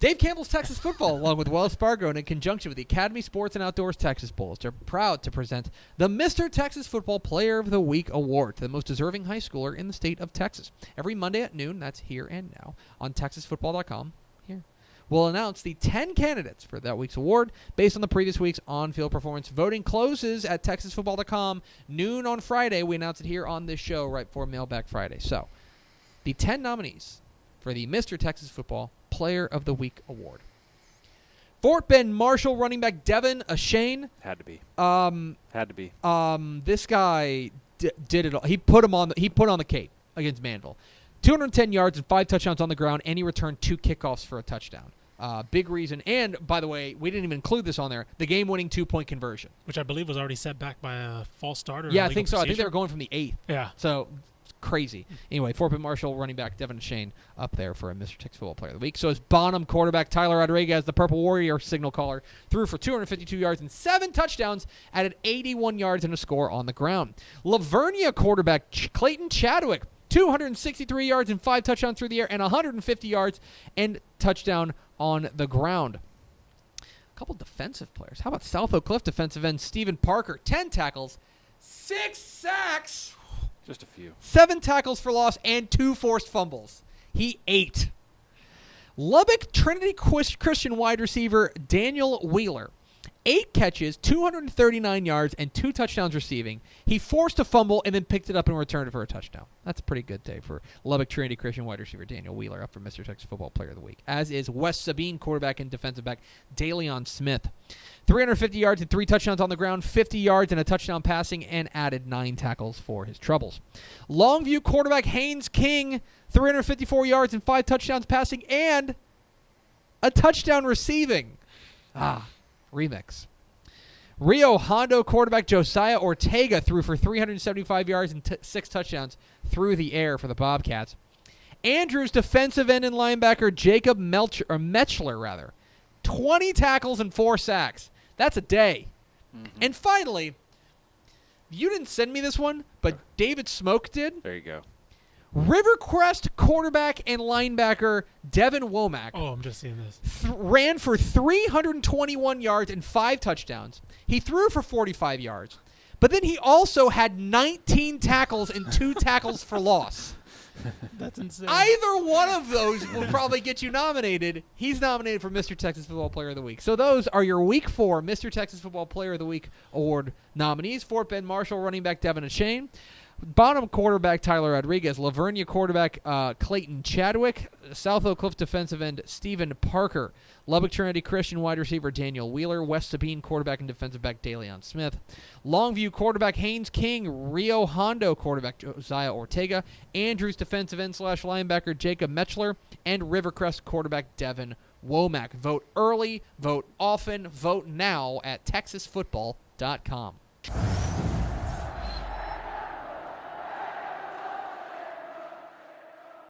Dave Campbell's Texas Football, along with Wells Fargo, and in conjunction with the Academy Sports and Outdoors Texas Bowls, are proud to present the Mr. Texas Football Player of the Week Award to the most deserving high schooler in the state of Texas. Every Monday at noon, that's here and now, on TexasFootball.com, here, we'll announce the 10 candidates for that week's award based on the previous week's on-field performance. Voting closes at TexasFootball.com noon on Friday. We announce it here on this show right before Mailbag Friday. So, the 10 nominees for the Mr. Texas Football Player of the Week Award. Fort Bend Marshall running back Devin Ashane. Had to be. This guy did it all. He put on the cape against Manville. 210 yards and 5 touchdowns on the ground, and he returned 2 kickoffs for a touchdown. Big reason. And, by the way, we didn't even include this on there, the game-winning 2-point conversion. Which I believe was already set back by a false start. Yeah, I think so. I think they were going from the 8th. Yeah. So, crazy. Anyway, Fort Bend Marshall running back Devin Shane up there for a Mr. Texas Football Player of the Week. So is Bonham quarterback Tyler Rodriguez, the Purple Warrior signal caller, threw for 252 yards and 7 touchdowns, added 81 yards and a score on the ground. Lavernia quarterback Clayton Chadwick, 263 yards and 5 touchdowns through the air and 150 yards and touchdown on the ground. A couple defensive players. How about South Oak Cliff defensive end Stephen Parker, 10 tackles, 6 sacks. Just a few. 7 tackles for loss and 2 forced fumbles. He ate. Lubbock Trinity Christian wide receiver Daniel Wheeler. 8 catches, 239 yards, and 2 touchdowns receiving. He forced a fumble and then picked it up and returned it for a touchdown. That's a pretty good day for Lubbock Trinity Christian wide receiver Daniel Wheeler, up for Mr. Texas Football Player of the Week, as is West Sabine quarterback and defensive back Daleon Smith. 350 yards and 3 touchdowns on the ground, 50 yards and a touchdown passing, and added 9 tackles for his troubles. Longview quarterback Haynes King, 354 yards and 5 touchdowns passing, and a touchdown receiving. Remix. Rio Hondo quarterback Josiah Ortega threw for 375 yards and 6 touchdowns through the air for the Bobcats. Andrews defensive end and linebacker Jacob Metchler, 20 tackles and 4 sacks. That's a day. Mm-hmm. And finally, you didn't send me this one, but David Smoke did. There you go. Rivercrest quarterback and linebacker Devin Womack. Oh, I'm just seeing this. Ran for 321 yards and 5 touchdowns. He threw for 45 yards. But then he also had 19 tackles and 2 tackles for loss. That's insane. Either one of those will probably get you nominated. He's nominated for Mr. Texas Football Player of the Week. So those are your Week 4 Mr. Texas Football Player of the Week award nominees. Fort Bend Marshall running back Devin Ashane. Bonham quarterback Tyler Rodriguez, Lavernia quarterback Clayton Chadwick, South Oak Cliff defensive end Stephen Parker, Lubbock Trinity Christian wide receiver Daniel Wheeler, West Sabine quarterback and defensive back Daleon Smith, Longview quarterback Haynes King, Rio Hondo quarterback Josiah Ortega, Andrews defensive end / linebacker Jacob Metchler, and Rivercrest quarterback Devin Womack. Vote early, vote often, vote now at TexasFootball.com.